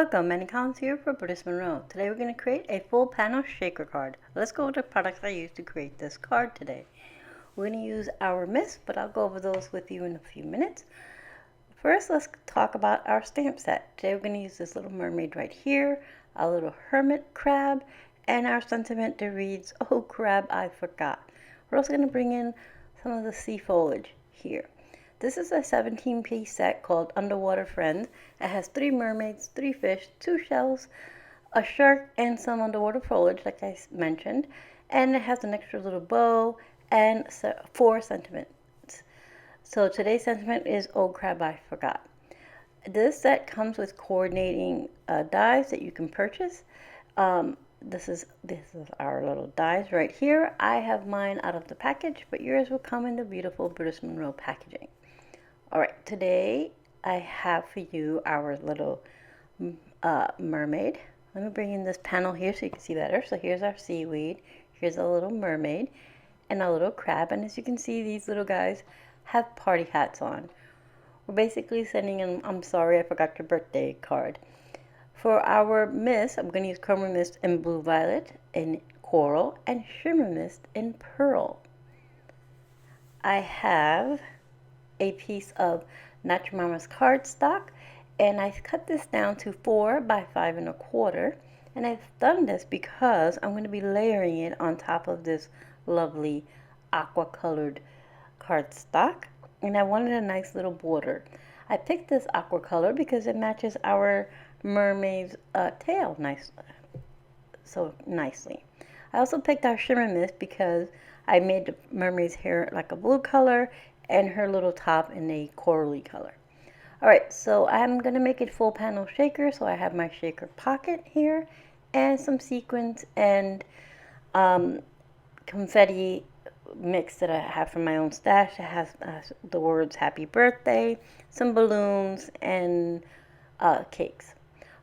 Welcome, Manny Collins here for Brutus Monroe. Today we're going to create a full panel shaker card. Let's go over the products I used to create this card today. We're going to use our mist, but I'll go over those with you in a few minutes. First, let's talk about our stamp set. Today we're going to use this little mermaid right here, a little hermit crab, and our sentiment that reads, "Oh crab, I forgot." We're also going to bring in some of the sea foliage here. This is a 17-piece set called Underwater Friends. It has 3 mermaids, 3 fish, 2 shells, a shark, and some underwater foliage, like I mentioned. And it has an extra little bow and 4 sentiments. So today's sentiment is, "Oh crab, I forgot." This set comes with coordinating dies that you can purchase. This is our little dies right here. I have mine out of the package, but yours will come in the beautiful Brutus Monroe packaging. Alright, today I have for you our little mermaid. Let me bring in this panel here so you can see better. So here's our seaweed, here's a little mermaid, and a little crab. And as you can see, these little guys have party hats on. We're basically sending an "I'm sorry I forgot your birthday" card. For our mist, I'm going to use Chroma mist in blue violet, in coral, and Shimmer mist in pearl. I have a piece of Natural Mama's cardstock, and I cut this down to 4 by 5 1/4, and I've done this because I'm going to be layering it on top of this lovely aqua colored cardstock, and I wanted a nice little border. I picked this aqua color because it matches our mermaid's tail nicely. I also picked our Shimmer mist because I made the mermaid's hair like a blue color and her little top in a corally color. Alright, so I'm going to make it full panel shaker, so I have my shaker pocket here and some sequins and confetti mix that I have from my own stash. It has the words "Happy Birthday," some balloons, and cakes.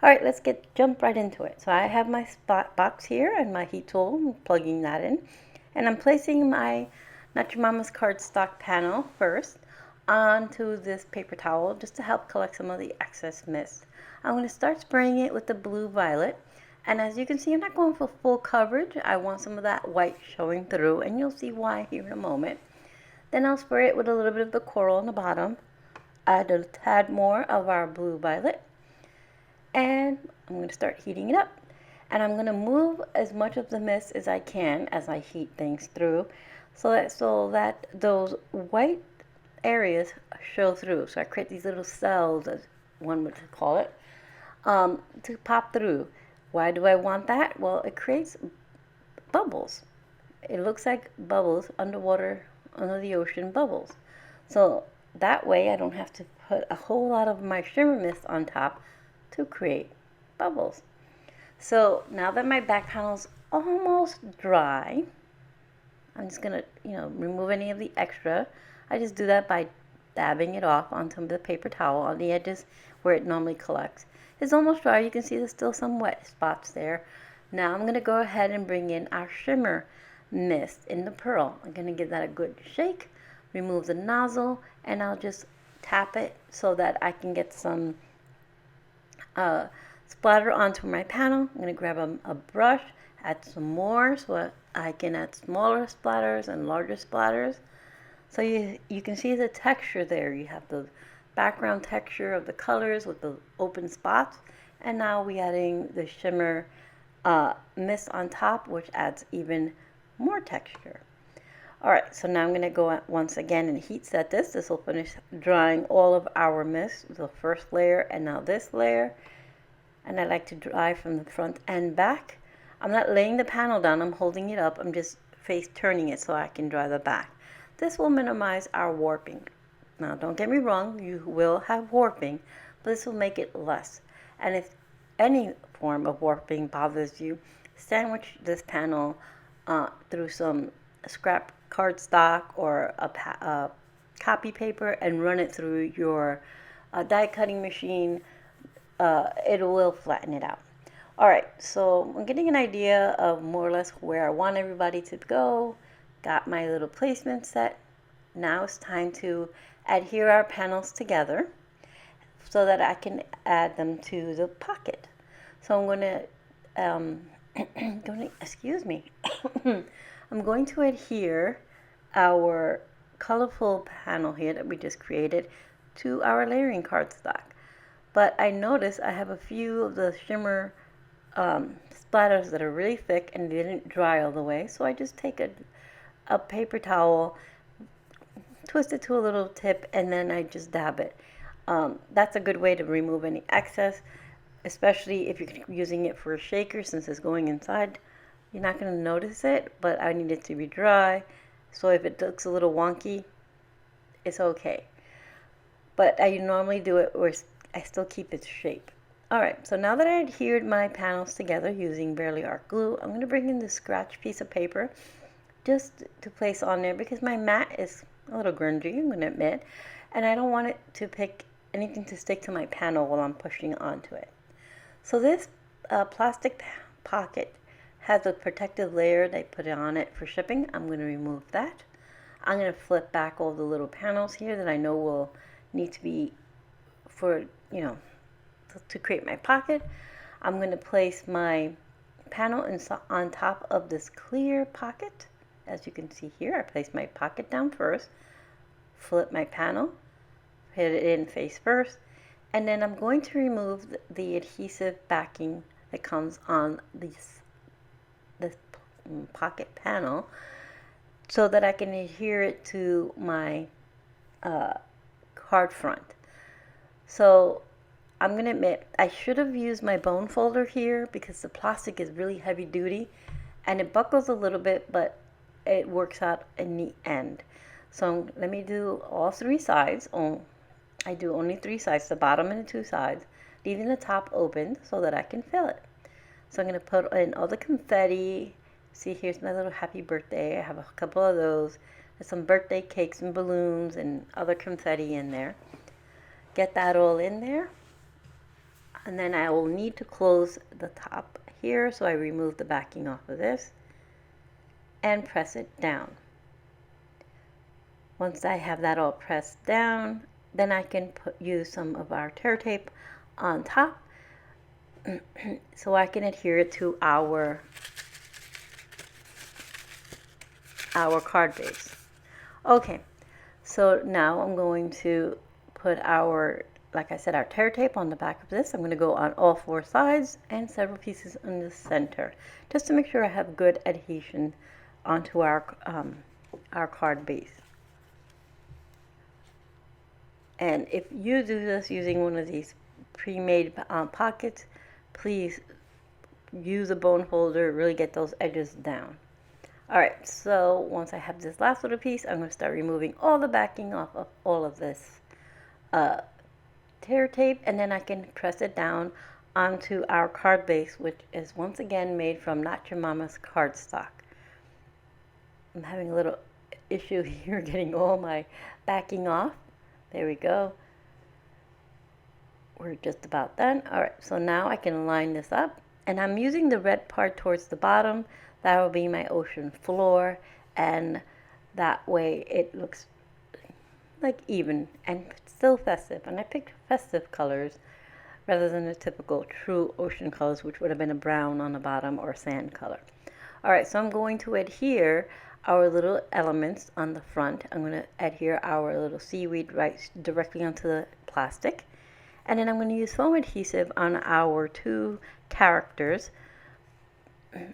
Alright, let's jump right into it. So I have my spot box here and my heat tool. I'm plugging that in, and I'm placing my Natural Mama's cardstock panel first onto this paper towel just to help collect some of the excess mist. I'm going to start spraying it with the blue violet, and as you can see, I'm not going for full coverage. I want some of that white showing through, and you'll see why here in a moment. Then I'll spray it with a little bit of the coral on the bottom, add a tad more of our blue violet, and I'm going to start heating it up. And I'm going to move as much of the mist as I can as I heat things through, so that those white areas show through. So I create these little cells, as one would call it, to pop through. Why do I want that? Well, it creates bubbles. It looks like bubbles underwater, under the ocean bubbles. So that way I don't have to put a whole lot of my Shimmer mist on top to create bubbles. So now that my back panel's almost dry, I'm just going to, remove any of the extra. I just do that by dabbing it off onto the paper towel on the edges where it normally collects. It's almost dry. You can see there's still some wet spots there. Now I'm going to go ahead and bring in our Shimmer mist in the pearl. I'm going to give that a good shake, remove the nozzle, and I'll just tap it so that I can get some splatter onto my panel. I'm going to grab a brush, add some more so I can add smaller splatters and larger splatters. So you can see the texture there. You have the background texture of the colors with the open spots, and now we're adding the Shimmer mist on top, which adds even more texture. Alright, so now I'm going to go once again and heat set this. This will finish drying all of our mist, the first layer and now this layer. And I like to dry from the front and back. I'm not laying the panel down, I'm holding it up. I'm just face turning it so I can dry the back. This will minimize our warping. Now don't get me wrong, you will have warping, but this will make it less. And if any form of warping bothers you, sandwich this panel through some scrap cardstock or a copy paper and run it through your die cutting machine. It will flatten it out. Alright, so I'm getting an idea of more or less where I want everybody to go. Got my little placement set. Now it's time to adhere our panels together so that I can add them to the pocket. So I'm excuse me, I'm going to adhere our colorful panel here that we just created to our layering cardstock. But I noticed I have a few of the shimmer splatters that are really thick and they didn't dry all the way. So I just take a paper towel, twist it to a little tip, and then I just dab it. That's a good way to remove any excess, especially if you're using it for a shaker, since it's going inside. You're not going to notice it, but I need it to be dry. So if it looks a little wonky, it's okay. But I normally do it where I still keep its shape. Alright, so now that I adhered my panels together using Barely Art glue, I'm going to bring in this scratch piece of paper just to place on there because my mat is a little grungy, I'm going to admit, and I don't want it to pick anything to stick to my panel while I'm pushing onto it. So this plastic pocket has a protective layer they put on it for shipping. I'm going to remove that. I'm going to flip back all the little panels here that I know will need to be for, to create my pocket. I'm going to place my panel on top of this clear pocket. As you can see here, I place my pocket down first, flip my panel, hit it in face first, and then I'm going to remove the adhesive backing that comes on this pocket panel so that I can adhere it to my card front. So I'm going to admit I should have used my bone folder here because the plastic is really heavy duty and it buckles a little bit, but it works out in the end. So let me do all three sides. I do only three sides, the bottom and the two sides, leaving the top open so that I can fill it. So I'm going to put in all the confetti. See, here's my little happy birthday. I have a couple of those. There's some birthday cakes and balloons and other confetti in there. Get that all in there. And then I will need to close the top here, so I remove the backing off of this and press it down. Once I have that all pressed down, then I can use some of our tear tape on top so I can adhere it to our card base. Okay, so now I'm going to put like I said, our tear tape on the back of this. I'm going to go on all four sides and several pieces in the center, just to make sure I have good adhesion onto our card base. And if you do this using one of these pre-made pockets, please use a bone folder, really get those edges down. Alright, so once I have this last little piece, I'm going to start removing all the backing off of all of this tear tape, and then I can press it down onto our card base, which is once again made from Not Your Mama's cardstock. I'm having a little issue here getting all my backing off. There we go. We're just about done. Alright, so now I can line this up, and I'm using the red part towards the bottom. That will be my ocean floor, and that way it looks like even and still festive. And I picked festive colors rather than the typical true ocean colors, which would have been a brown on the bottom or sand color. Alright, so I'm going to adhere our little elements on the front. I'm going to adhere our little seaweed right directly onto the plastic. And then I'm going to use foam adhesive on our two characters.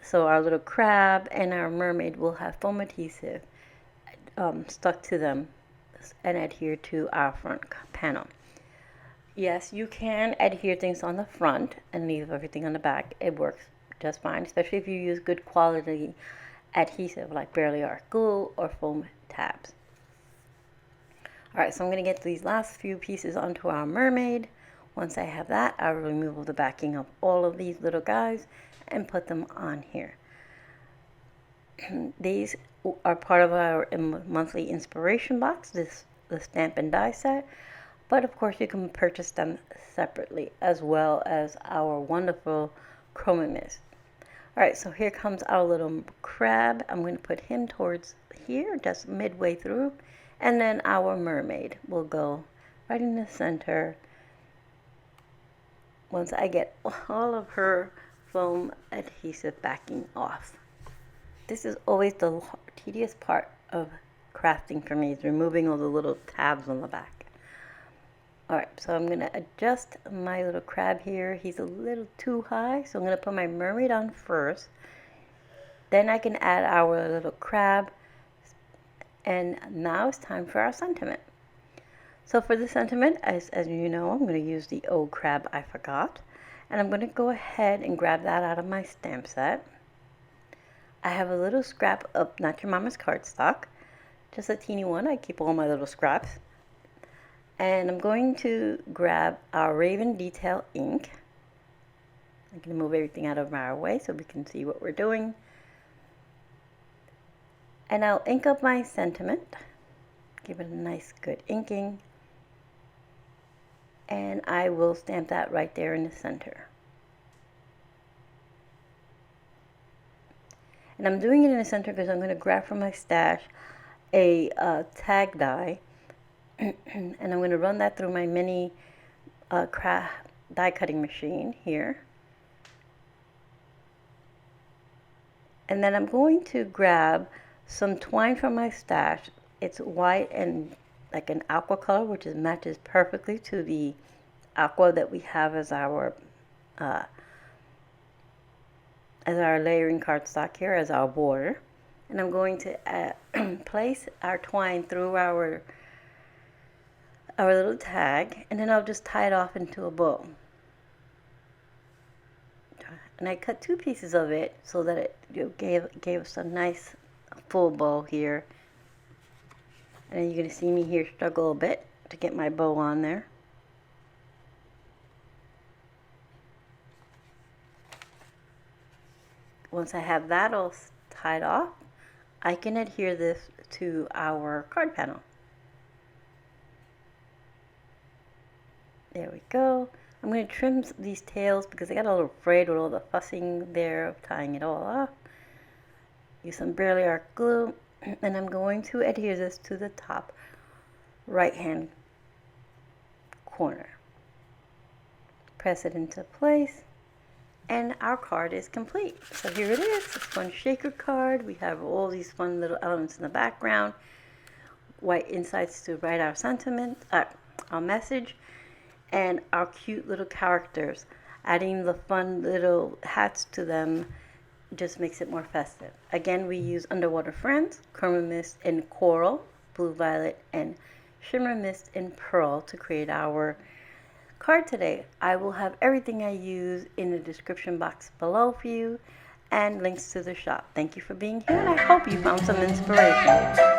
So our little crab and our mermaid will have foam adhesive stuck to them and adhere to our front panel. Yes, you can adhere things on the front and leave everything on the back. It works just fine, especially if you use good quality adhesive like Barely Art glue or foam tabs. Alright, so I'm going to get these last few pieces onto our mermaid. Once I have that, I'll remove the backing of all of these little guys and put them on here. These are part of our monthly inspiration box, the stamp and die set, but of course you can purchase them separately, as well as our wonderful Chroma mist. Alright, so here comes our little crab. I'm going to put him towards here, just midway through, and then our mermaid will go right in the center once I get all of her foam adhesive backing off. This is always the tedious part of crafting for me, is removing all the little tabs on the back. Alright, so I'm going to adjust my little crab here. He's a little too high, so I'm going to put my mermaid on first. Then I can add our little crab. And now it's time for our sentiment. So for the sentiment, as you know, I'm going to use the Oh Crab I Forgot. And I'm going to go ahead and grab that out of my stamp set. I have a little scrap of Not Your Mama's cardstock. Just a teeny one. I keep all my little scraps. And I'm going to grab our Raven Detail ink. I'm going to move everything out of our way so we can see what we're doing. And I'll ink up my sentiment. Give it a nice good inking. And I will stamp that right there in the center. And I'm doing it in the center because I'm going to grab from my stash a tag die. And I'm going to run that through my mini die cutting machine here. And then I'm going to grab some twine from my stash. It's white and like an aqua color, which matches perfectly to the aqua that we have as our layering cardstock here, as our border. And I'm going to place our twine through our little tag, and then I'll just tie it off into a bow. And I cut 2 pieces of it so that it gave us a nice full bow here. And then you're going to see me here struggle a bit to get my bow on there. Once I have that all tied off, I can adhere this to our card panel. There we go. I'm going to trim these tails because I got a little afraid with all the fussing there of tying it all off. Use some Barely Arc glue, and I'm going to adhere this to the top right hand corner. Press it into place, and our card is complete. So here it is, it's a fun shaker card. We have all these fun little elements in the background, white insides to write our sentiment, our message, and our cute little characters. Adding the fun little hats to them just makes it more festive. Again, we use Underwater Friends, Chroma Mist in Coral, Blue Violet, and Shimmer Mist in Pearl to create our card today. I will have everything I use in the description box below for you and links to the shop. Thank you for being here, and I hope you found some inspiration.